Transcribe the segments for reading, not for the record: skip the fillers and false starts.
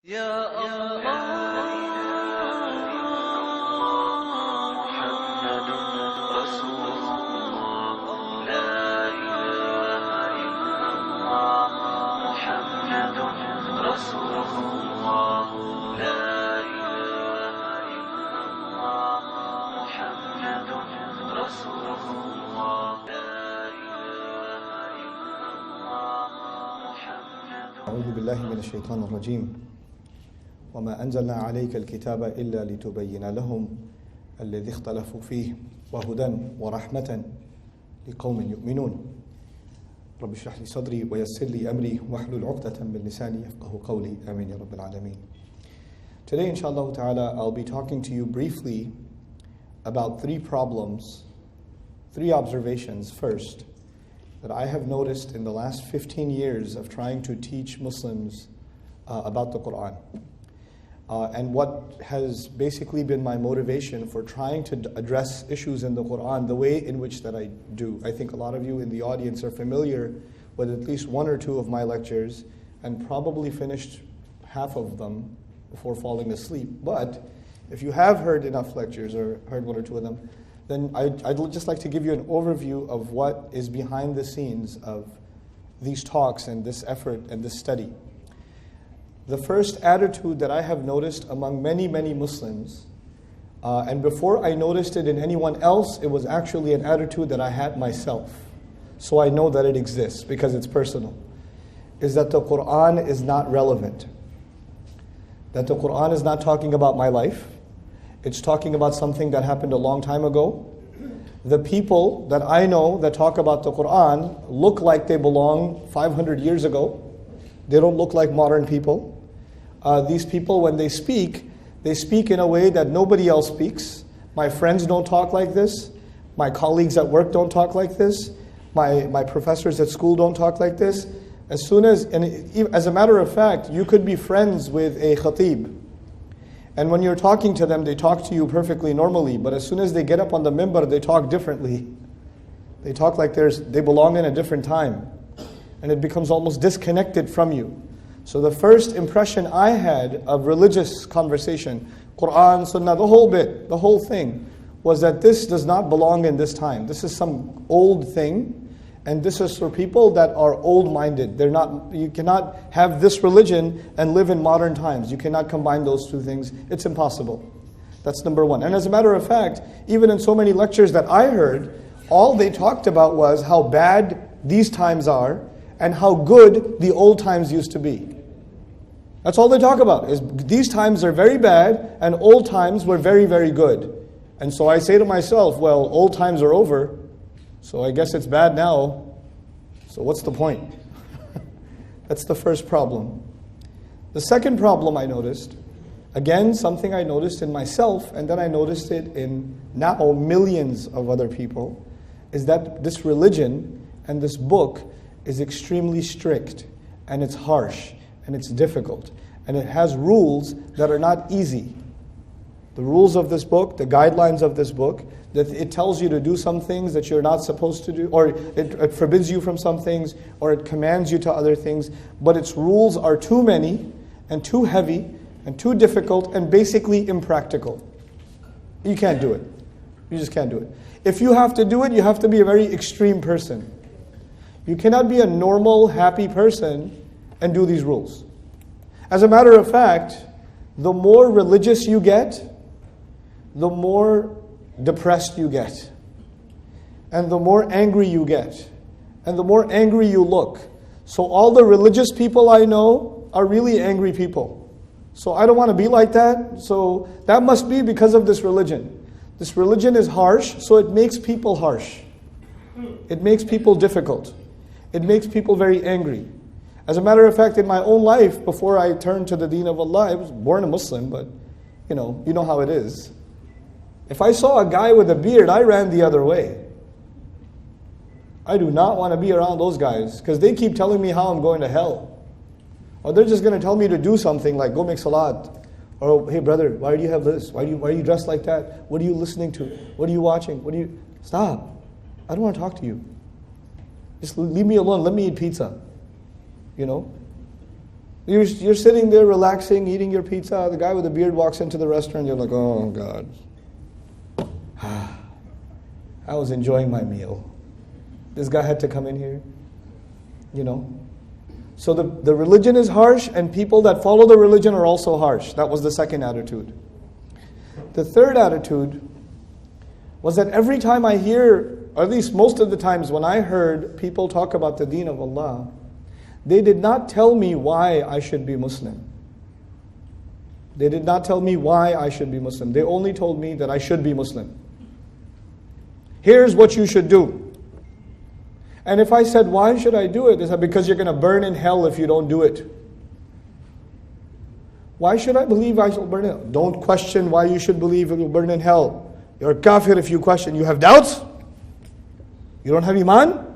يا الله محمد رسول الله لا إله إلا الله محمد رسول الله لا إله إلا الله محمد رسول الله لا إله إلا الله محمد. أعوذ بالله من الشيطان الرجيم. وما أنزلنا عليك الكتاب إلا لتبين لهم الذي اختلفوا فيه وهدى ورحمة لقوم يؤمنون. رب اشرح لي صدري ويسر لي أمري واحلل عقدة من لساني يفقهوا قولي آمين يا رب العالمين. Today, inshallah ta'ala, I'll be talking to you briefly about three observations first, that I have noticed in the last 15 years of trying to teach Muslims about the Qur'an. And what has basically been my motivation for trying to address issues in the Qur'an the way in which that I do. I think a lot of you in the audience are familiar with at least one or two of my lectures and probably finished half of them before falling asleep. But if you have heard enough lectures or heard one or two of them, then I'd just like to give you an overview of what is behind the scenes of these talks and this effort and this study. The first attitude that I have noticed among many, many Muslims, and before I noticed it in anyone else, it was actually an attitude that I had myself. So I know that it exists because it's personal, is that the Qur'an is not relevant. That the Qur'an is not talking about my life. It's talking about something that happened a long time ago. The people that I know that talk about the Qur'an look like they belong 500 years ago. They don't look like modern people. These people, when they speak in a way that nobody else speaks. My friends don't talk like this. My colleagues at work don't talk like this. My professors at school don't talk like this. As a matter of fact, you could be friends with a khatib. And when you're talking to them, they talk to you perfectly normally. But as soon as they get up on the mimbar, they talk differently. They talk like they belong in a different time. And it becomes almost disconnected from you. So the first impression I had of religious conversation, Qur'an, Sunnah, the whole thing, was that this does not belong in this time. This is some old thing, and this is for people that are old-minded. You cannot have this religion and live in modern times. You cannot combine those two things. It's impossible. That's number one. And as a matter of fact, even in so many lectures that I heard, all they talked about was how bad these times are, and how good the old times used to be. That's all they talk about, is these times are very bad and old times were very, very good. And so I say to myself, well, old times are over, so I guess it's bad now. So what's the point? That's the first problem. The second problem I noticed, again, something I noticed in myself, and then I noticed it in now millions of other people, is that this religion and this book is extremely strict, and it's harsh, and it's difficult, and it has rules that are not easy. The rules of this book, the guidelines of this book, that it tells you to do some things that you're not supposed to do, or it forbids you from some things, or it commands you to other things, but its rules are too many, and too heavy, and too difficult, and basically impractical. You can't do it. You just can't do it. If you have to do it, you have to be a very extreme person. You cannot be a normal, happy person and do these rules. As a matter of fact, the more religious you get, the more depressed you get. And the more angry you get. And the more angry you look. So all the religious people I know are really angry people. So I don't want to be like that. So that must be because of this religion. This religion is harsh, so it makes people harsh. It makes people difficult. It makes people very angry. As a matter of fact, in my own life, before I turned to the deen of Allah, I was born a Muslim, but you know how it is. If I saw a guy with a beard, I ran the other way. I do not want to be around those guys, because they keep telling me how I'm going to hell. Or they're just going to tell me to do something like go make salat. Or, hey brother, why do you have this? Why are you dressed like that? What are you listening to? What are you watching? Stop. I don't want to talk to you. Just leave me alone. Let me eat pizza. You're sitting there relaxing, eating your pizza. The guy with the beard walks into the restaurant. You're like, oh God. I was enjoying my meal. This guy had to come in here. You know. So the religion is harsh, and people that follow the religion are also harsh. That was the second attitude. The third attitude was that every time I hear, or at least most of the times when I heard people talk about the deen of Allah, they did not tell me why I should be Muslim. They did not tell me why I should be Muslim. They only told me that I should be Muslim. Here's what you should do. And if I said, why should I do it? They said, because you're going to burn in hell if you don't do it. Why should I believe I shall burn in hell? Don't question why you should believe it will burn in hell. You're a kafir if you question. You have doubts? You don't have iman?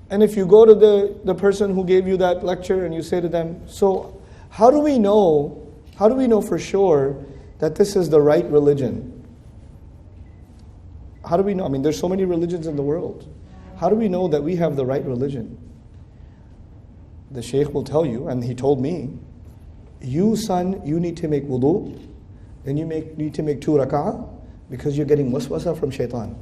And if you go to the person who gave you that lecture and you say to them, so how do we know for sure that this is the right religion? How do we know? I mean, there's so many religions in the world. How do we know that we have the right religion? The shaykh will tell you, and he told me, you son, you need to make wudu, then you need to make 2 rak'ah, because you're getting waswasa from shaitan.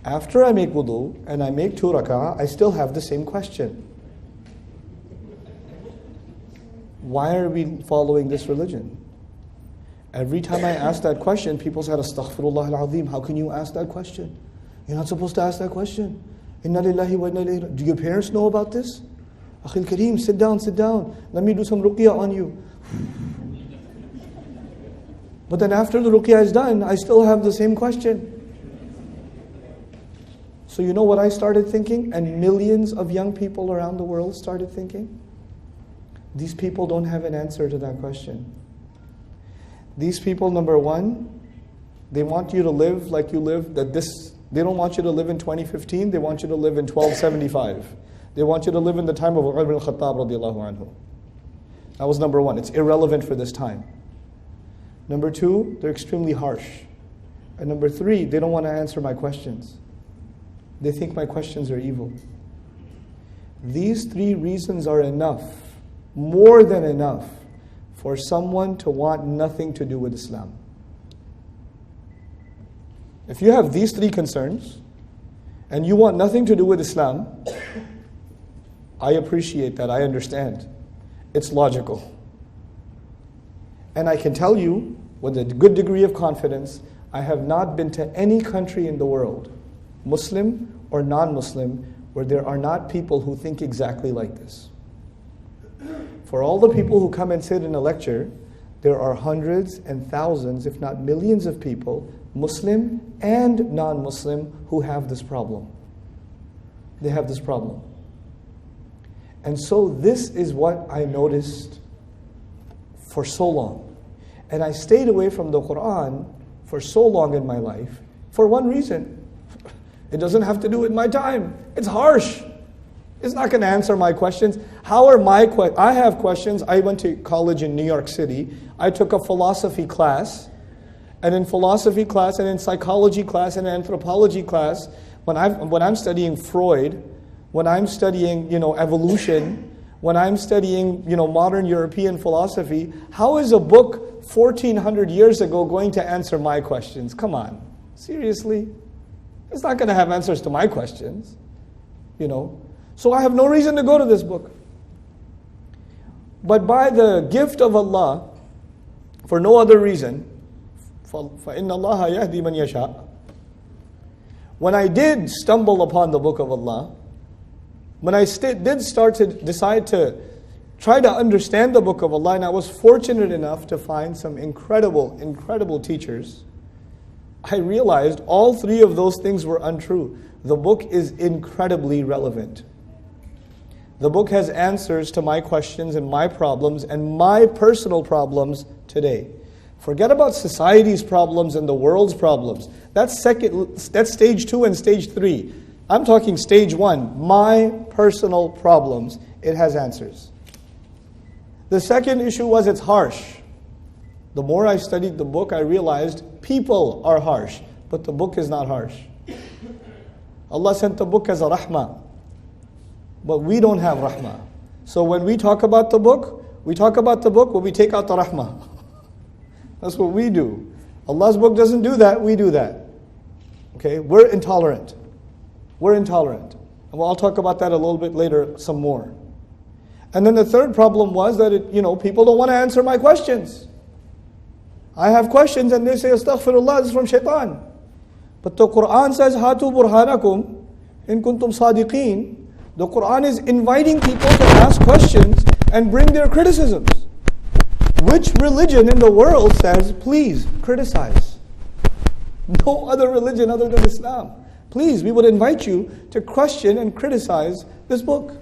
After I make wudu, and I make 2 rak'ah, I still have the same question. Why are we following this religion? Every time I ask that question, people said, Astaghfirullah al-Azim, how can you ask that question? You're not supposed to ask that question. Inna lillahi wa inna ilayhi. Do your parents know about this? Akhil Kareem, sit down. Let me do some ruqyah on you. But then after the ruqyah is done, I still have the same question. So you know what I started thinking? And millions of young people around the world started thinking? These people don't have an answer to that question. These people, number one, they want you to live like you live, they don't want you to live in 2015, they want you to live in 1275. They want you to live in the time of Umar ibn al-Khattab radiallahu anhu. That was number one. It's irrelevant for this time. Number two, they're extremely harsh. And number three, they don't want to answer my questions. They think my questions are evil. These 3 reasons are enough, more than enough, for someone to want nothing to do with Islam. If you have these 3 concerns, and you want nothing to do with Islam, I appreciate that, I understand. It's logical. And I can tell you, with a good degree of confidence, I have not been to any country in the world, Muslim or non-Muslim, where there are not people who think exactly like this. For all the people who come and sit in a lecture, there are hundreds and thousands, if not millions of people, Muslim and non-Muslim, who have this problem. They have this problem. And so this is what I noticed for so long. And I stayed away from the Qur'an for so long in my life for one reason. It doesn't have to do with my time. It's harsh. It's not going to answer my questions. I have questions. I went to college in New York City. I took a philosophy class. And in philosophy class, and in psychology class, and in anthropology class, when I'm studying Freud, when I'm studying, evolution, when I'm studying, modern European philosophy, how is a book 1400 years ago going to answer my questions? Come on. Seriously? It's not going to have answers to my questions. So I have no reason to go to this book. But by the gift of Allah, for no other reason, فَإِنَّ اللَّهَ يَهْدِي مَنْ يَشَاءُ. When I did stumble upon the book of Allah, when I did start to decide to try to understand the book of Allah, and I was fortunate enough to find some incredible, incredible teachers, I realized all 3 of those things were untrue. The book is incredibly relevant. The book has answers to my questions and my problems and my personal problems today. Forget about society's problems and the world's problems. That's stage 2 and stage 3. I'm talking stage 1, my personal problems. It has answers. The second issue was it's harsh. The more I studied the book, I realized people are harsh, but the book is not harsh. Allah sent the book as a rahmah. but we don't have rahmah. So when we talk about the book, we talk about the book, but we take out the rahmah. That's what we do. Allah's book doesn't do that, we do that. Okay, we're intolerant. We're intolerant. And I'll talk about that a little bit later, some more. And then the third problem was that people don't want to answer my questions. I have questions and they say, Astaghfirullah, this is from shaitan. But the Qur'an says, Hatu burhanakum in kuntum sadiqeen. The Qur'an is inviting people to ask questions and bring their criticisms. Which religion in the world says, please criticize? No other religion other than Islam. Please, we would invite you to question and criticize this book.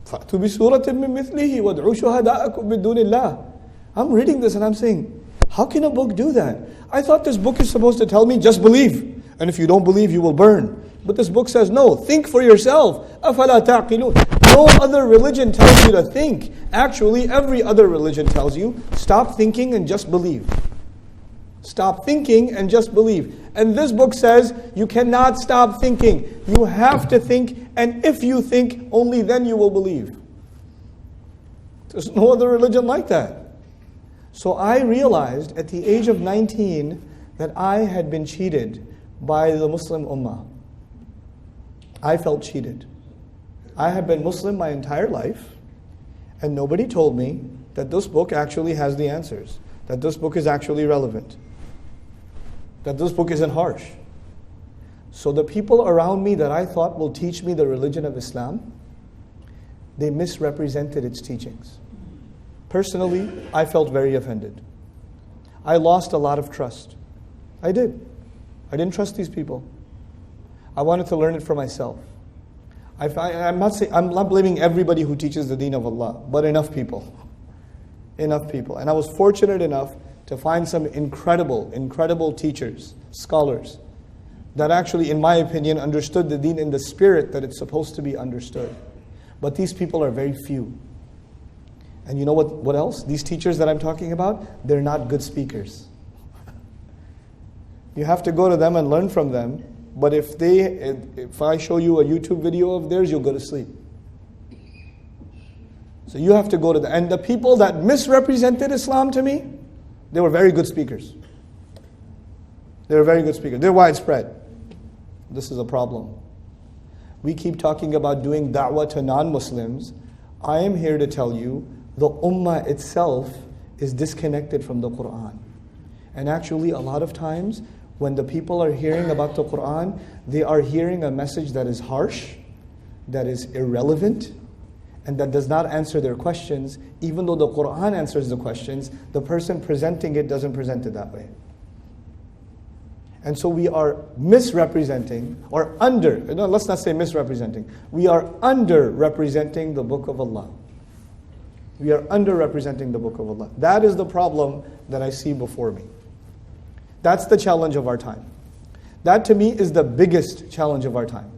فَأْتُوا بِسُورَةٍ مِّن مِثْلِهِ وَادْعُوا شُهَدَاءَكُم مِّن دُونِ اللَّهِ. I'm reading this and I'm saying, how can a book do that? I thought this book is supposed to tell me, just believe. And if you don't believe, you will burn. But this book says, no, think for yourself. أَفَلَا تَعْقِلُونَ. No other religion tells you to think. Actually, every other religion tells you, stop thinking and just believe. Stop thinking and just believe. And this book says, you cannot stop thinking. You have to think, and if you think, only then you will believe. There's no other religion like that. So I realized at the age of 19 that I had been cheated by the Muslim Ummah. I felt cheated. I have been Muslim my entire life, and nobody told me that this book actually has the answers, that this book is actually relevant, that this book isn't harsh. So the people around me that I thought will teach me the religion of Islam, they misrepresented its teachings. Personally, I felt very offended. I lost a lot of trust. I did. I didn't trust these people. I wanted to learn it for myself. I'm not blaming everybody who teaches the deen of Allah, but enough people. Enough people. And I was fortunate enough to find some incredible teachers, scholars, that actually, in my opinion, understood the deen in the spirit that it's supposed to be understood. But these people are very few. And you know what else? These teachers that I'm talking about, they're not good speakers. You have to go to them and learn from them. But if I show you a YouTube video of theirs, you'll go to sleep. So you have to go to them. And the people that misrepresented Islam to me, they were very good speakers. They were very good speakers. They're widespread. This is a problem. We keep talking about doing da'wah to non-Muslims. I am here to tell you, the ummah itself is disconnected from the Qur'an. And actually, a lot of times, when the people are hearing about the Qur'an, they are hearing a message that is harsh, that is irrelevant, and that does not answer their questions. Even though the Qur'an answers the questions, the person presenting it doesn't present it that way. And so we are misrepresenting, or let's not say misrepresenting. We are underrepresenting the Book of Allah. We are underrepresenting the Book of Allah. That is the problem that I see before me. That's the challenge of our time. That to me is the biggest challenge of our time.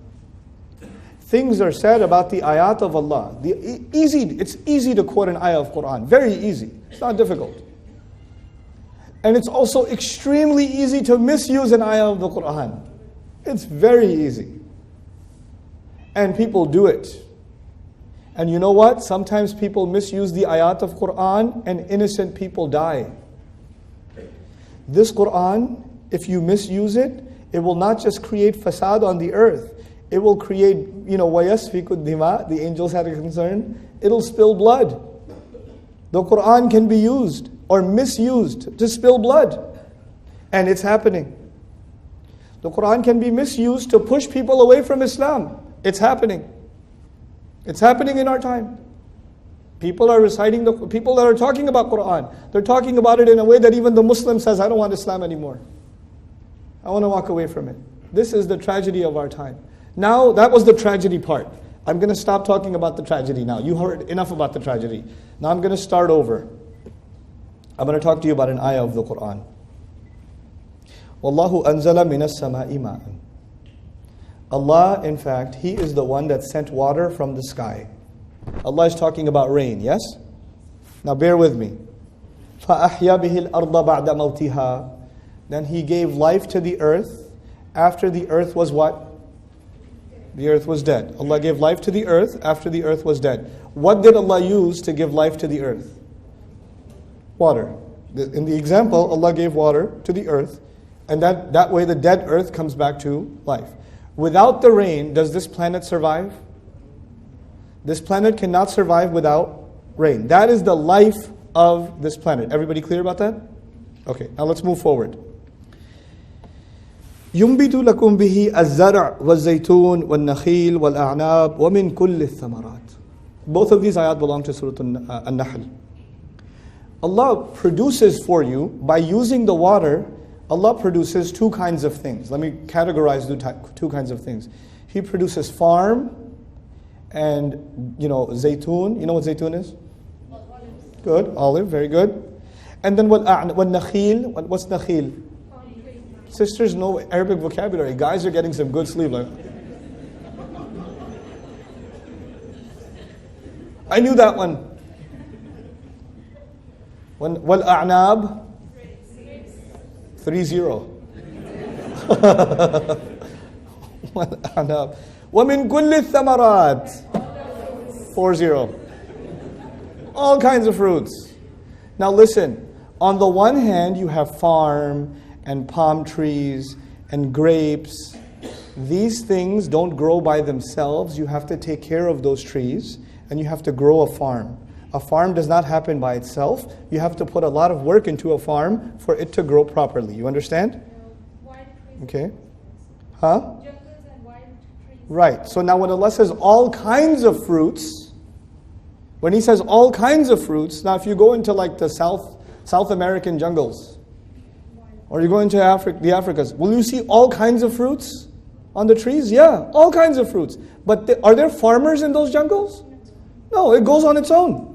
Things are said about the ayat of Allah. It's easy to quote an ayah of Qur'an. Very easy. It's not difficult. And it's also extremely easy to misuse an ayah of the Qur'an. It's very easy. And people do it. And you know what? Sometimes people misuse the ayat of Qur'an and innocent people die. This Qur'an, if you misuse it, it will not just create fasad on the earth. It will create, وَيَسْفِكُ الدِّمَاء, the angels had a concern. It'll spill blood. The Qur'an can be used or misused to spill blood. And it's happening. The Qur'an can be misused to push people away from Islam. It's happening. It's happening in our time. People are reciting, people that are talking about Qur'an, they're talking about it in a way that even the Muslim says, I don't want Islam anymore. I want to walk away from it. This is the tragedy of our time. Now, that was the tragedy part. I'm going to stop talking about the tragedy now. You heard enough about the tragedy. Now I'm going to start over. I'm going to talk to you about an ayah of the Qur'an. Wallahu anzala minas sama'i ma'an. Allah, in fact, He is the one that sent water from the sky. Allah is talking about rain, yes? Now bear with me. فَأَحْيَا بِهِ الْأَرْضَ بَعْدَ— then He gave life to the earth after the earth was what? The earth was dead. Allah gave life to the earth after the earth was dead. What did Allah use to give life to the earth? Water. In the example, Allah gave water to the earth, and that way the dead earth comes back to life. Without the rain, does this planet survive? This planet cannot survive without rain. That is the life of this planet. Everybody clear about that? Okay, now let's move forward. ينبت لكم به الزرع والزيتون والنخيل والأعناب ومن كل الثمرات. Both of these ayat belong to Surah An-Nahl. Allah produces for you, by using the water, Allah produces two kinds of things. Let me categorize the two kinds of things. He produces farm and, zaytun. You know what zaytun is? Good, olive, very good. And then what nakhil? What's nakhil? Sisters know Arabic vocabulary. Guys are getting some good sleep. I knew that one. Wal a'nab? 3-0. Wal a'nab. Wa min kulli thamarat? 4-0. All kinds of fruits. Now listen, on the one hand you have farm and palm trees and grapes. These things don't grow by themselves. You have to take care of those trees and you have to grow a farm. A farm does not happen by itself. You have to put a lot of work into a farm for it to grow properly. You understand? Okay. Huh? Jungles and wild trees. Right. So now when Allah says all kinds of fruits, when He says all kinds of fruits, now if you go into like the South American jungles, or you go into the Africas, will you see all kinds of fruits on the trees? Yeah, all kinds of fruits. But are there farmers in those jungles? No, it goes on its own.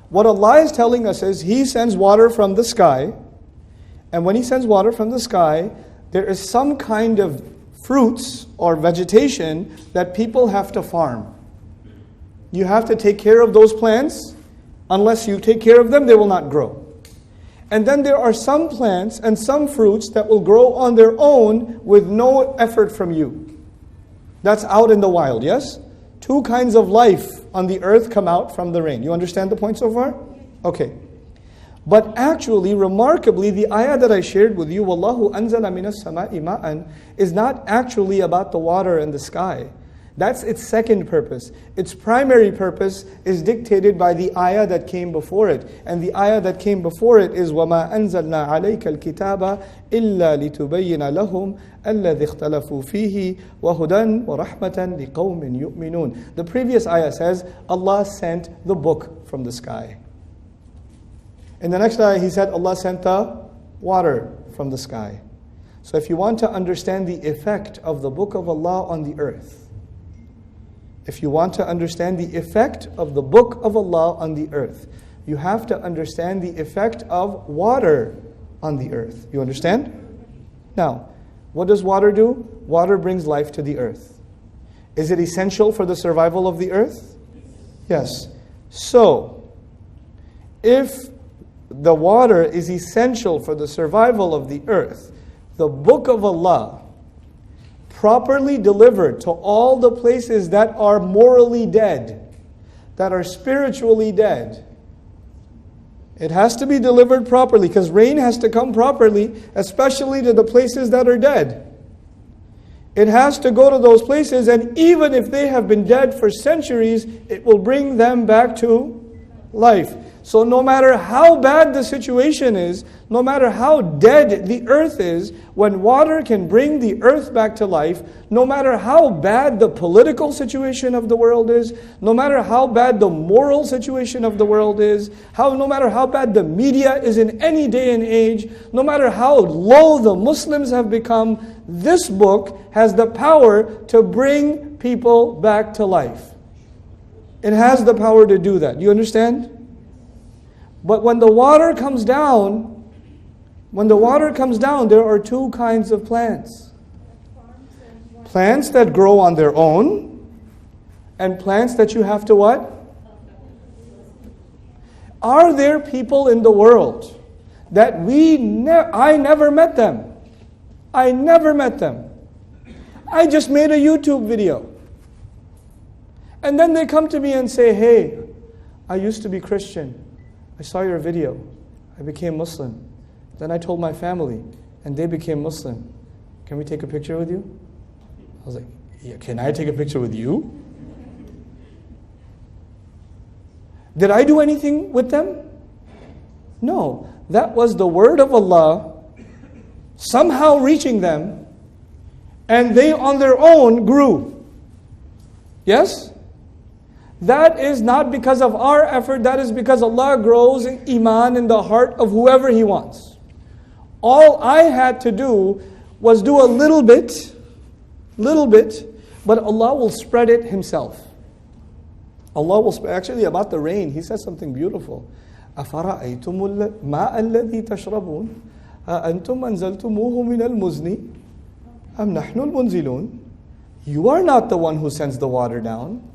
What Allah is telling us is He sends water from the sky, and when He sends water from the sky, there is some kind of fruits or vegetation that people have to farm. You have to take care of those plants. Unless you take care of them, they will not grow. And then there are some plants and some fruits that will grow on their own with no effort from you. That's out in the wild, yes? Two kinds of life on the earth come out from the rain. You understand the point so far? Okay. But actually, remarkably, the ayah that I shared with you, Wallahu anzala minas sama'i ma'an, is not actually about the water and the sky. That's its second purpose. Its primary purpose is dictated by the ayah that came before it. And the ayah that came before it is وَمَا أَنزَلْنَا عَلَيْكَ الْكِتَابَ إِلَّا لِتُبَيِّنَ لَهُمْ الَّذِي اخْتَلَفُوا فِيهِ وَهُدًى وَرَحْمَةً لِقَوْمٍ يُؤْمِنُونَ. The previous ayah says, Allah sent the book from the sky. In the next ayah, He said, Allah sent the water from the sky. So if you want to understand the effect of the book of Allah on the earth, if you want to understand the effect of the book of Allah on the earth, you have to understand the effect of water on the earth. You understand? Now, what does water do? Water brings life to the earth. Is it essential for the survival of the earth? Yes. So, if the water is essential for the survival of the earth, the book of Allah, properly delivered to all the places that are morally dead, that are spiritually dead. It has to be delivered properly because rain has to come properly, especially to the places that are dead. It has to go to those places, and even if they have been dead for centuries, it will bring them back to life. So no matter how bad the situation is, no matter how dead the earth is, when water can bring the earth back to life, no matter how bad the political situation of the world is, no matter how bad the moral situation of the world is, no matter how bad the media is in any day and age, no matter how low the Muslims have become, this book has the power to bring people back to life. It has the power to do that. You understand? But when the water comes down, there are two kinds of plants. Plants that grow on their own, and plants that you have to what? Are there people in the world that I never met them? I never met them. I just made a YouTube video. And then they come to me and say, hey, I used to be Christian. I saw your video. I became Muslim. Then I told my family, and they became Muslim. Can we take a picture with you? I was like, yeah, can I take a picture with you? Did I do anything with them? No. That was the word of Allah somehow reaching them, and they on their own grew. Yes? That is not because of our effort, that is because Allah grows iman in the heart of whoever He wants. All I had to do was do a little bit, but Allah will spread it Himself. Allah will spread. Actually, about the rain, He says something beautiful. أَفَرَأَيْتُمُ الْمَاءَ الَّذِي تَشْرَبُونَ أَأَنْتُمْ أَنزَلْتُمُوهُ مِنَ الْمُزْنِ أَمْ نَحْنُ الْمُنزِلُونَ. You are not the one who sends the water down.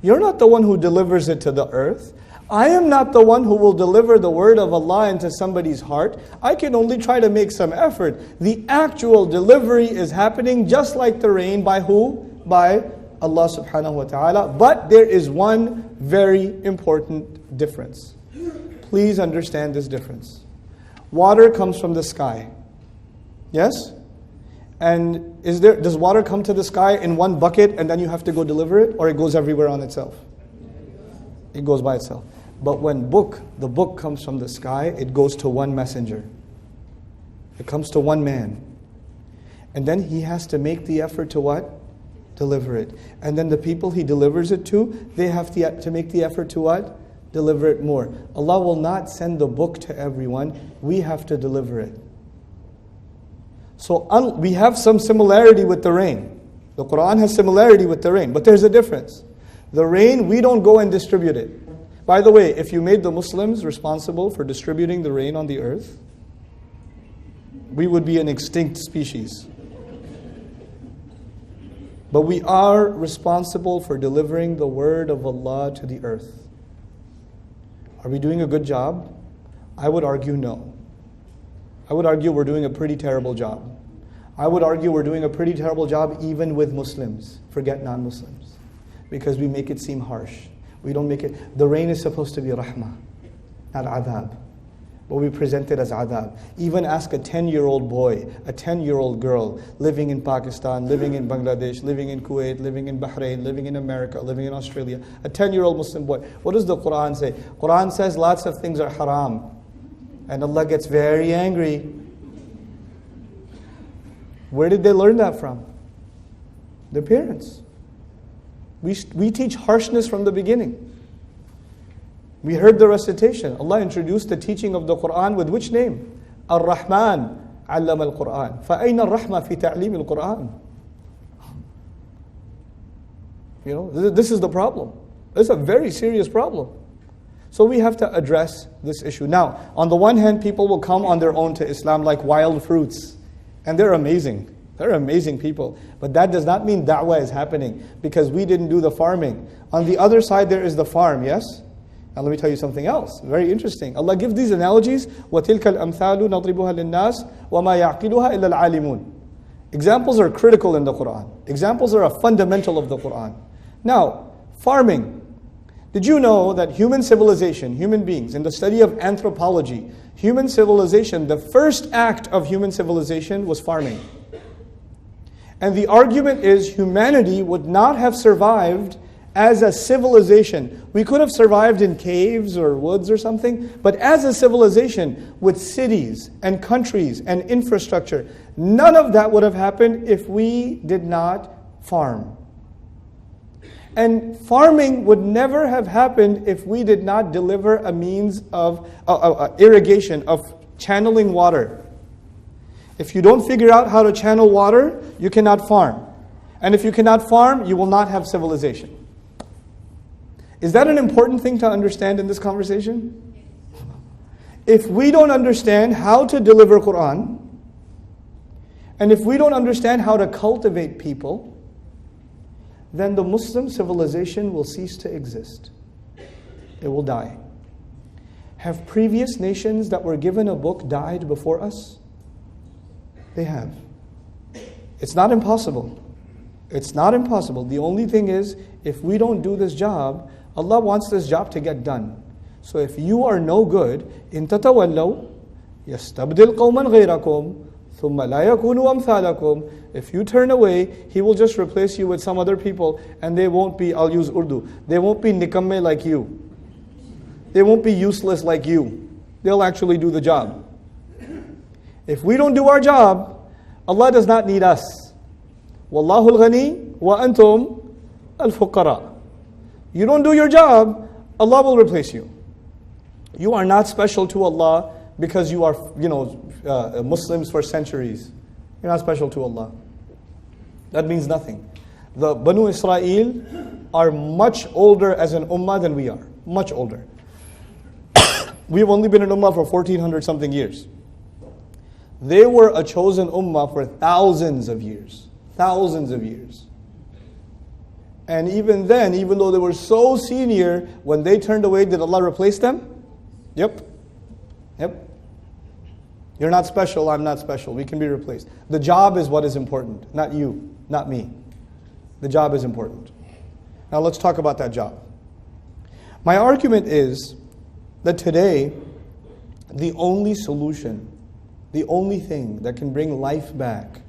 You're not the one who delivers it to the earth. I am not the one who will deliver the word of Allah into somebody's heart. I can only try to make some effort. The actual delivery is happening just like the rain by who? By Allah subhanahu wa ta'ala. But there is one very important difference. Please understand this difference. Water comes from the sky. Yes? And does water come to the sky in one bucket and then you have to go deliver it? Or it goes everywhere on itself? It goes by itself. But when the book comes from the sky, it goes to one messenger. It comes to one man. And then he has to make the effort to what? Deliver it. And then the people he delivers it to, they have to make the effort to what? Deliver it more. Allah will not send the book to everyone. We have to deliver it. So we have some similarity with the rain. The Qur'an has similarity with the rain, but there's a difference. The rain, we don't go and distribute it. By the way, if you made the Muslims responsible for distributing the rain on the earth, we would be an extinct species. But we are responsible for delivering the word of Allah to the earth. Are we doing a good job? I would argue no. I would argue we're doing a pretty terrible job. I would argue we're doing a pretty terrible job even with Muslims. Forget non-Muslims. Because we make it seem harsh. We don't make it. The rain is supposed to be rahmah, not adhab. But we present it as adhab. Even ask a 10-year-old boy, a 10-year-old girl living in Pakistan, living in Bangladesh, living in Kuwait, living in Bahrain, living in America, living in Australia. A 10-year-old Muslim boy. What does the Qur'an say? Qur'an says lots of things are haram. And Allah gets very angry. Where did they learn that from? Their parents. We teach harshness from the beginning. We heard the recitation. Allah introduced the teaching of the Qur'an with which name? Ar-Rahman allama al-Qur'an. فَأَيْنَ الرَّحْمَةِ فِي تَعْلِيمِ الْقُرْآنِ. You know, this is the problem. It's a very serious problem. So we have to address this issue. Now, on the one hand, people will come on their own to Islam like wild fruits. And they're amazing. They're amazing people. But that does not mean da'wah is happening because we didn't do the farming. On the other side, there is the farm, yes? Now let me tell you something else. Very interesting. Allah gives these analogies. وَتِلْكَ الْأَمْثَالُ نَضْرِبُهَا لِلنَّاسِ وَمَا يَعْقِلُهَا إِلَّا الْعَالِمُونَ. Examples are critical in the Qur'an. Examples are a fundamental of the Qur'an. Now, farming. Did you know that human civilization, human beings, in the study of anthropology, human civilization, the first act of human civilization was farming. And the argument is humanity would not have survived as a civilization. We could have survived in caves or woods or something, but as a civilization with cities and countries and infrastructure, none of that would have happened if we did not farm. And farming would never have happened if we did not deliver a means of irrigation, of channeling water. If you don't figure out how to channel water, you cannot farm. And if you cannot farm, you will not have civilization. Is that an important thing to understand in this conversation? If we don't understand how to deliver Qur'an, and if we don't understand how to cultivate people, then the Muslim civilization will cease to exist. It will die. Have previous nations that were given a book died before us? They have. It's not impossible. It's not impossible. The only thing is if we don't do this job, Allah wants this job to get done. So if you are no good, إِن تَتَوَلَّوْا يَسْتَبْدِلْ قَوْمًا غَيْرَكُمْ ثُمَّ لَا يَكُونُوا أَمْثَالَكُمْ. If you turn away, He will just replace you with some other people, and they won't be, I'll use Urdu, they won't be nikamme like you. They won't be useless like you. They'll actually do the job. If we don't do our job, Allah does not need us. Wallahu al-ghani wa antum al-fuqara. You don't do your job, Allah will replace you. You are not special to Allah because you are, Muslims for centuries. You're not special to Allah. That means nothing. The Banu Israel are much older as an ummah than we are. Much older. We've only been an ummah for 1400 something years. They were a chosen ummah for thousands of years. Thousands of years. And even then, even though they were so senior, when they turned away, did Allah replace them? Yep. You're not special, I'm not special. We can be replaced. The job is what is important, not you, not me. The job is important. Now let's talk about that job. My argument is that today, the only solution, the only thing that can bring life back,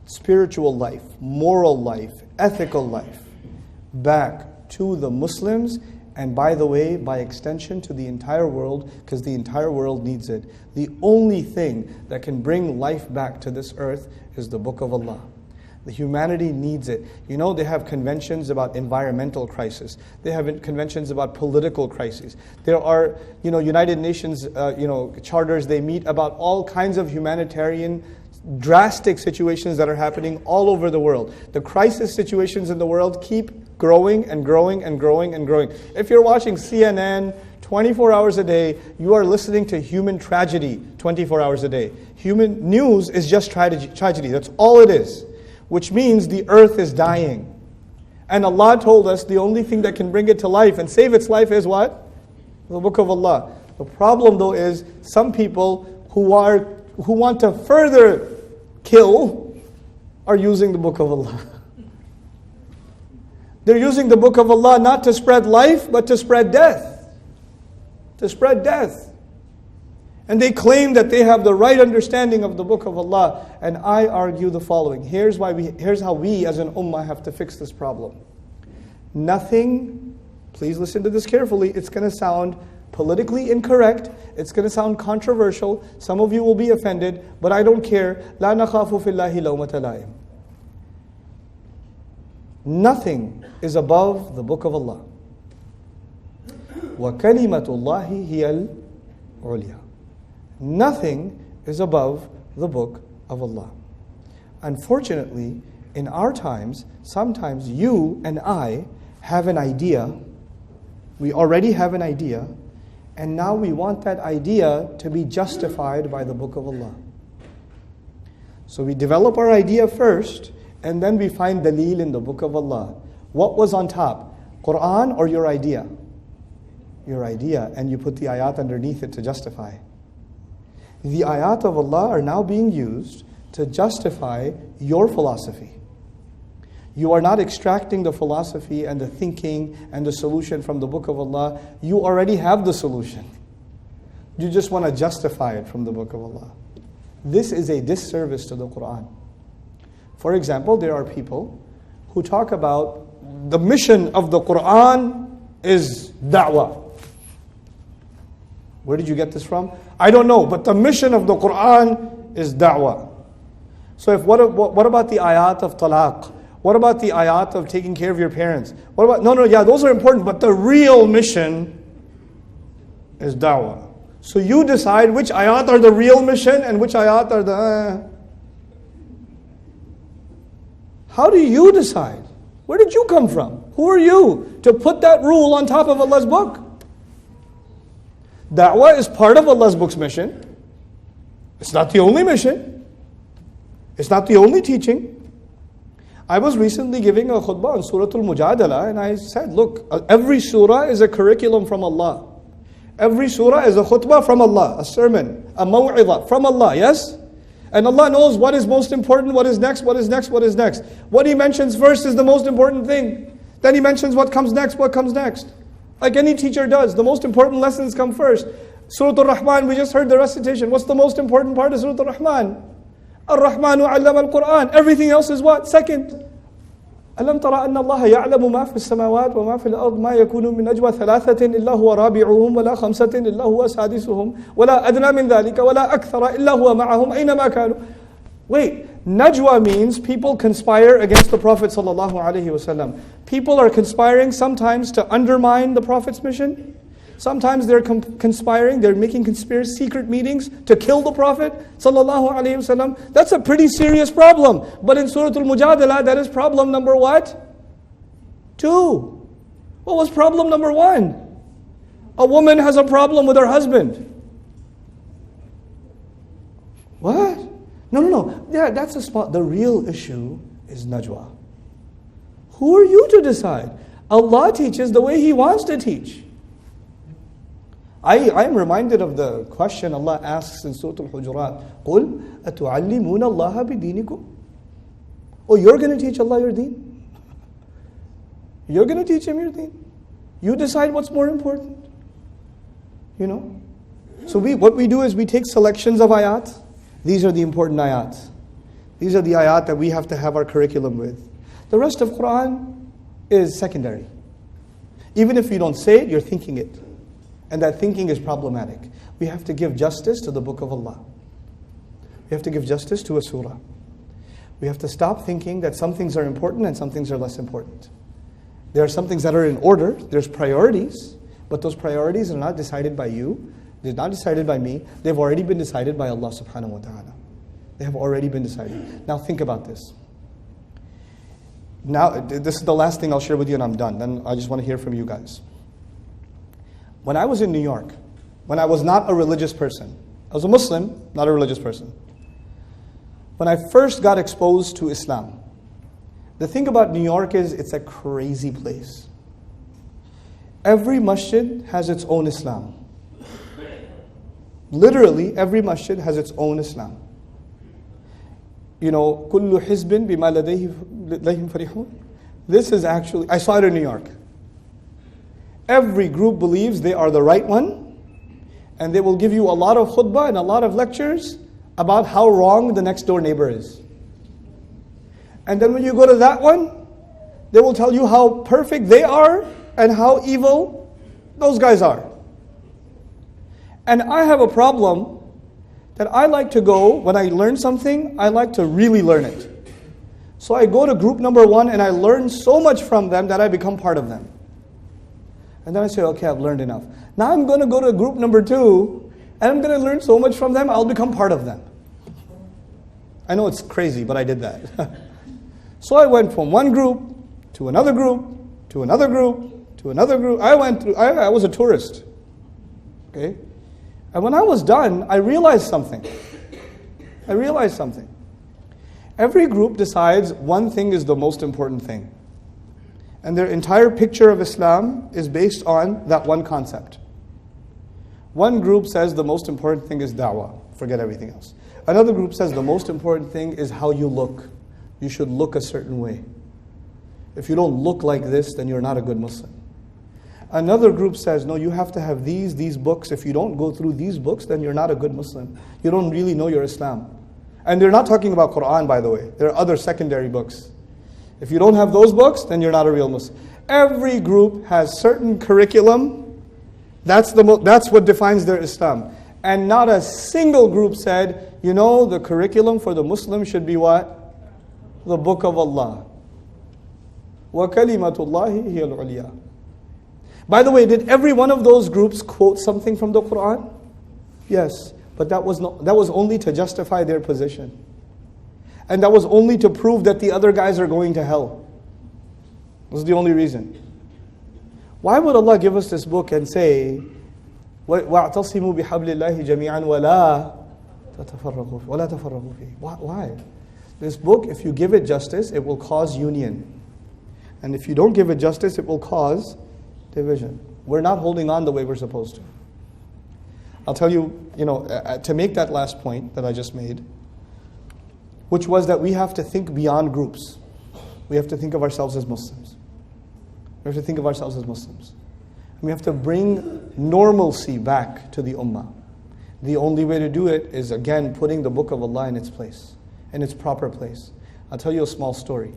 spiritual life, moral life, ethical life, back to the Muslims, and by the way, by extension to the entire world, because the entire world needs it. The only thing that can bring life back to this earth is the Book of Allah. The humanity needs it. They have conventions about environmental crisis. They have conventions about political crises. There are, United Nations, charters. They meet about all kinds of humanitarian, drastic situations that are happening all over the world. The crisis situations in the world keep growing and growing and growing and growing. If you're watching CNN 24 hours a day, you are listening to human tragedy 24 hours a day. Human news is just tragedy. That's all it is. Which means the earth is dying. And Allah told us the only thing that can bring it to life and save its life is what? The Book of Allah. The problem though is some people who want to further kill are using the Book of Allah. They're using the Book of Allah not to spread life, but to spread death. To spread death. And they claim that they have the right understanding of the Book of Allah. And I argue the following. Here's how we as an ummah have to fix this problem. Nothing, please listen to this carefully, it's going to sound politically incorrect, it's going to sound controversial, some of you will be offended, but I don't care. لا نخاف في الله لومة لائم. Nothing is above the Book of Allah. وَكَلِمَةُ اللَّهِ هِيَ الْعُلْيَا. Nothing is above the Book of Allah. Unfortunately, in our times, sometimes you and I have an idea. We already have an idea. And now we want that idea to be justified by the Book of Allah. So we develop our idea first, and then we find daleel in the Book of Allah. What was on top? Qur'an or your idea? Your idea. And you put the ayat underneath it to justify. The ayat of Allah are now being used to justify your philosophy. You are not extracting the philosophy and the thinking and the solution from the Book of Allah. You already have the solution. You just want to justify it from the Book of Allah. This is a disservice to the Qur'an. For example, there are people who talk about the mission of the Qur'an is da'wah. Where did you get this from? I don't know, but the mission of the Qur'an is da'wah. So what about the ayat of talaq? What about the ayat of taking care of your parents? What about, those are important, but the real mission is da'wah. So you decide which ayat are the real mission and which ayat are the... How do you decide? Where did you come from? Who are you to put that rule on top of Allah's book? Da'wah is part of Allah's book's mission. It's not the only mission. It's not the only teaching. I was recently giving a khutbah on Surah Al-Mujadala, and I said, look, every surah is a curriculum from Allah. Every surah is a khutbah from Allah, a sermon, a maw'idah from Allah, yes? And Allah knows what is most important, what is next, what is next, what is next. What He mentions first is the most important thing. Then He mentions what comes next, what comes next. Like any teacher does, the most important lessons come first. Surah Al-Rahman, we just heard the recitation. What's the most important part of Surah Al-Rahman? Ar-Rahmanu 'allama al-Qur'an. Everything else is what? Second. ألم ترى أن الله يعلم ما في السماوات وما في الأرض ما يكون من نجوى ثلاثة إلا هو رابعهم ولا خمسة إلا هو سادسهم ولا أدنى من ذلك ولا أكثر إلا هو معهم أينما كانوا. Wait, Najwa means people conspire against the Prophet sallallahu alaihi wasallam. People are conspiring sometimes to undermine the Prophet's mission. Sometimes they're conspiring, they're making conspiracy, secret meetings to kill the Prophet sallallahu alaihi wasallam. That's a pretty serious problem. But in Surah Al-Mujadala, that is problem number what? 2. What was problem number 1? A woman has a problem with her husband. What? No. Yeah, that's a spot. The real issue is Najwa. Who are you to decide? Allah teaches the way He wants to teach. I'm reminded of the question Allah asks in Surah Al-Hujurat. قُلْ أَتُعَلِّمُونَ اللَّهَ بِدِينِكُمْ. Oh, you're going to teach Allah your deen? You're going to teach Him your deen? You decide what's more important. You know? So what we do is we take selections of ayat. These are the important ayat. These are the ayat that we have to have our curriculum with. The rest of Qur'an is secondary. Even if you don't say it, you're thinking it. And that thinking is problematic. We have to give justice to the Book of Allah. We have to give justice to a surah. We have to stop thinking that some things are important and some things are less important. There are some things that are in order. There's priorities. But those priorities are not decided by you. They're not decided by me. They've already been decided by Allah subhanahu wa ta'ala. They have already been decided. Now think about this. Now, this is the last thing I'll share with you and I'm done. Then I just want to hear from you guys. When I was in New York, when I was not a religious person, I was a Muslim, not a religious person. When I first got exposed to Islam, the thing about New York is it's a crazy place. Every masjid has its own Islam. Literally, every masjid has its own Islam. You know, كُلُّ حِزْبٍ بِمَا لَدَيْهِمْ فَرِحُونَ. This is actually, I saw it in New York. Every group believes they are the right one, and they will give you a lot of khutbah and a lot of lectures about how wrong the next door neighbor is. And then when you go to that one, they will tell you how perfect they are and how evil those guys are. And I have a problem that I like to go, when I learn something, I like to really learn it. So I go to group number 1 and I learn so much from them that I become part of them. And then I say, okay, I've learned enough. Now I'm going to go to group number 2 and I'm going to learn so much from them, I'll become part of them. I know it's crazy, but I did that. So I went from one group to another group, to another group, to another group. I was a tourist. Okay? And when I was done, I realized something. Every group decides one thing is the most important thing. And their entire picture of Islam is based on that one concept. One group says the most important thing is da'wah. Forget everything else. Another group says the most important thing is how you look. You should look a certain way. If you don't look like this, then you're not a good Muslim. Another group says, no, you have to have these books. If you don't go through these books, then you're not a good Muslim. You don't really know your Islam. And they're not talking about Qur'an, by the way. There are other secondary books. If you don't have those books, then you're not a real Muslim. Every group has certain curriculum. That's what defines their Islam. And not a single group said, you know, the curriculum for the Muslim should be what? The Book of Allah. وَكَلِمَةُ اللَّهِ هِيَ الْعُلْيَا. By the way, did every one of those groups quote something from the Qur'an? Yes, but that was only to justify their position. And that was only to prove that the other guys are going to hell. That was the only reason. Why would Allah give us this book and say, وَاعْتَصِمُوا بِحَبْلِ اللَّهِ جَمِيعًا وَلَا تَفَرَّقُوا فِيهِ? Why? This book, if you give it justice, it will cause union. And if you don't give it justice, it will cause division. We're not holding on the way we're supposed to. I'll tell you, to make that last point that I just made, which was that we have to think beyond groups. We have to think of ourselves as Muslims. We have to think of ourselves as Muslims. And we have to bring normalcy back to the ummah. The only way to do it is, again, putting the book of Allah in its place, in its proper place. I'll tell you a small story.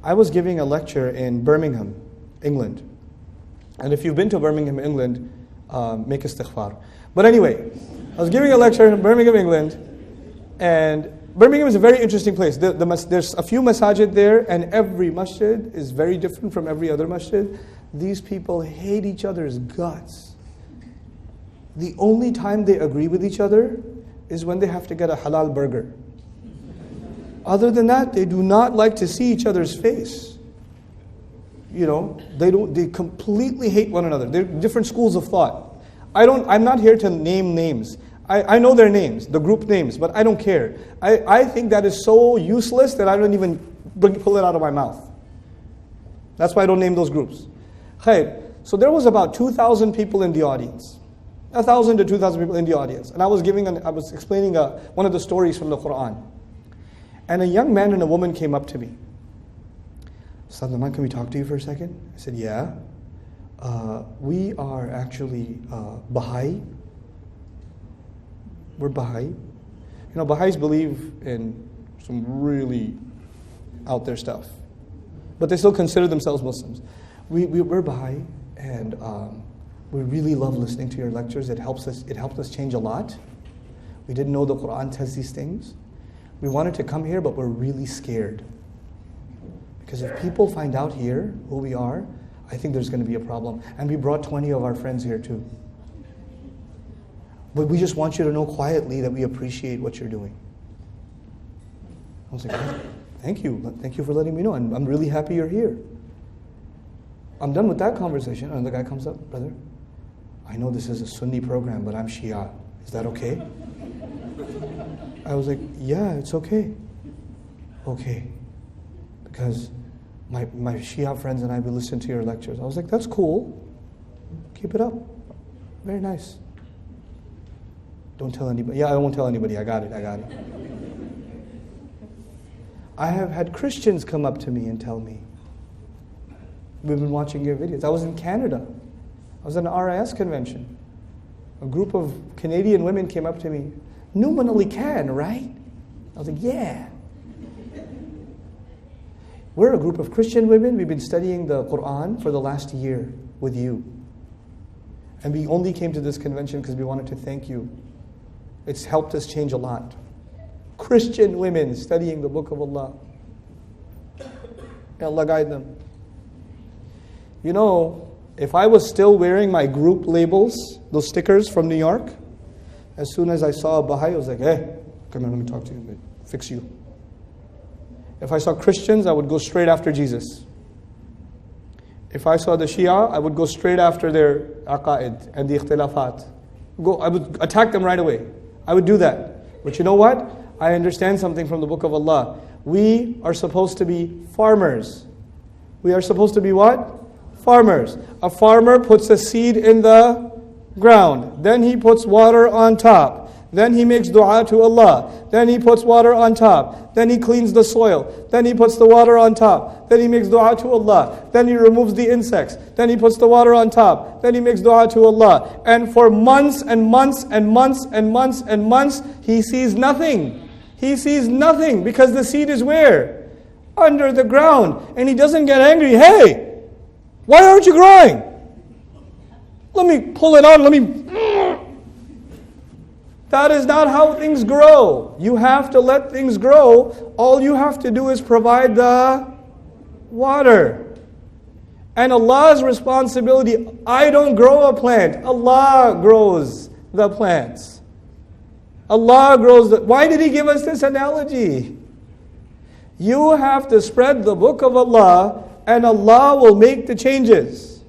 I was giving a lecture in Birmingham, England. And if you've been to Birmingham, England, make istighfar. But anyway, I was giving a lecture in Birmingham, England, and Birmingham is a very interesting place. There's a few masajid there, and every masjid is very different from every other masjid. These people hate each other's guts. The only time they agree with each other is when they have to get a halal burger. Other than that, they do not like to see each other's face. You know, they completely hate one another. They're different schools of thought. I'm not here to name names. I know their names, the group names, but I don't care. I think that is so useless that I don't even pull it out of my mouth. That's why I don't name those groups. Khair. So there was about 2,000 people in the audience. 1,000 to 2,000 people in the audience. And I was explaining one of the stories from the Qur'an. And a young man and a woman came up to me. Ustad Nouman, can we talk to you for a second? I said, yeah. We are actually Baha'i. We're Baha'i. You know, Baha'is believe in some really out there stuff. But they still consider themselves Muslims. We're Baha'i, and we really love listening to your lectures. It helped us change a lot. We didn't know the Qur'an says these things. We wanted to come here, but we're really scared. Because if people find out here who we are, I think there's going to be a problem. And we brought 20 of our friends here too. But we just want you to know quietly that we appreciate what you're doing. I was like, thank you. Thank you for letting me know. I'm really happy you're here. I'm done with that conversation. And the guy comes up, brother, I know this is a Sunni program, but I'm Shia. Is that okay? I was like, yeah, it's okay. Okay. Because my Shia friends and I will listen to your lectures. I was like, that's cool. Keep it up. Very nice. Don't tell anybody. Yeah, I won't tell anybody. I got it. I have had Christians come up to me and tell me, we've been watching your videos. I was in Canada. I was at an RIS convention. A group of Canadian women came up to me. Nouman Ali Khan, right? I was like, yeah. We're a group of Christian women. We've been studying the Qur'an for the last year with you. And we only came to this convention because we wanted to thank you. It's helped us change a lot. Christian women studying the Book of Allah. May Allah guide them. You know, if I was still wearing my group labels, those stickers from New York, as soon as I saw a Baha'i, I was like, hey, come here, let me talk to you, fix you. If I saw Christians, I would go straight after Jesus. If I saw the Shia, I would go straight after their aqaid and the ikhtilafat. I would attack them right away. I would do that. But you know what? I understand something from the Book of Allah. We are supposed to be farmers. We are supposed to be what? Farmers. A farmer puts a seed in the ground. Then he puts water on top. Then he makes dua to Allah. Then he puts water on top. Then he cleans the soil. Then he puts the water on top. Then he makes dua to Allah. Then he removes the insects. Then he puts the water on top. Then he makes dua to Allah. And for months and months and months and months and months, he sees nothing. He sees nothing because the seed is where? Under the ground. And he doesn't get angry. Hey, why aren't you growing? Let me pull it on. That is not how things grow. You have to let things grow. All you have to do is provide the water. And Allah's responsibility, I don't grow a plant. Allah grows the plants. Allah grows the... Why did He give us this analogy? You have to spread the book of Allah and Allah will make the changes.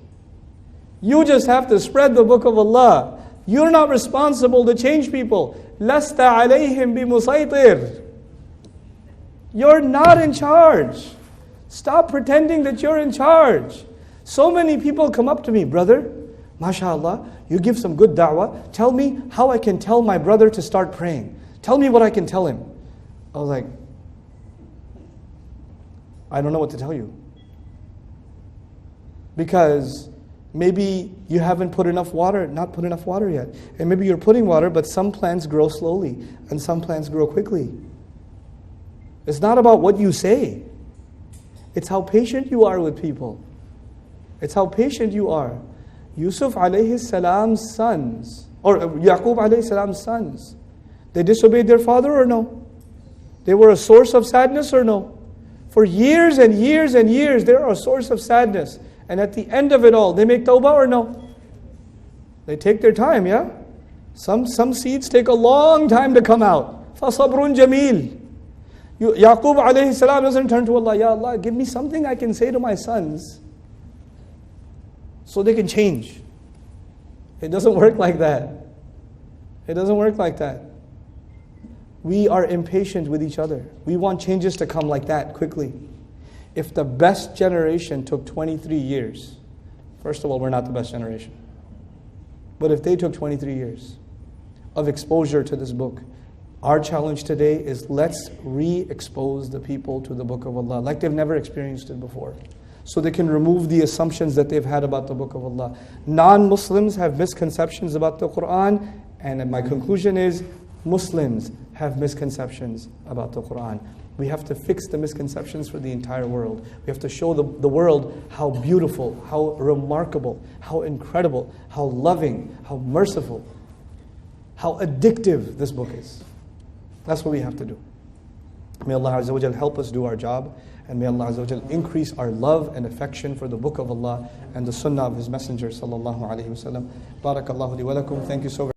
You just have to spread the book of Allah. You're not responsible to change people. لَسْتَ عَلَيْهِمْ بِمُسَيْطِرٍ. You're not in charge. Stop pretending that you're in charge. So many people come up to me, brother, mashallah, you give some good da'wah. Tell me how I can tell my brother to start praying. Tell me what I can tell him. I was like, I don't know what to tell you. Because maybe you haven't put enough water, not put enough water yet. And maybe you're putting water, but some plants grow slowly and some plants grow quickly. It's not about what you say. It's how patient you are with people. It's how patient you are. Yusuf alayhi salam's sons, or Yaqub alayhi salam's sons, they disobeyed their father or no? They were a source of sadness or no? For years and years and years, they are a source of sadness. And at the end of it all, they make tawbah or no? They take their time, yeah? Some seeds take a long time to come out. فَصَبْرٌ جَمِيلٌ. Yaqub alayhi salam doesn't turn to Allah, Ya Allah, give me something I can say to my sons so they can change. It doesn't work like that. It doesn't work like that. We are impatient with each other. We want changes to come like that, quickly. If the best generation took 23 years, first of all, we're not the best generation. But if they took 23 years of exposure to this book, our challenge today is let's re-expose the people to the book of Allah like they've never experienced it before, so they can remove the assumptions that they've had about the book of Allah. Non-Muslims have misconceptions about the Qur'an, and my conclusion is Muslims have misconceptions about the Qur'an. We have to fix the misconceptions for the entire world. We have to show the world how beautiful, how remarkable, how incredible, how loving, how merciful, how addictive this book is. That's what we have to do. May Allah Azza wa Jal help us do our job, and may Allah Azza wa Jal increase our love and affection for the book of Allah and the sunnah of His Messenger sallallahu alaihi wasallam. Barakallahu li wa lakum. Thank you so very much.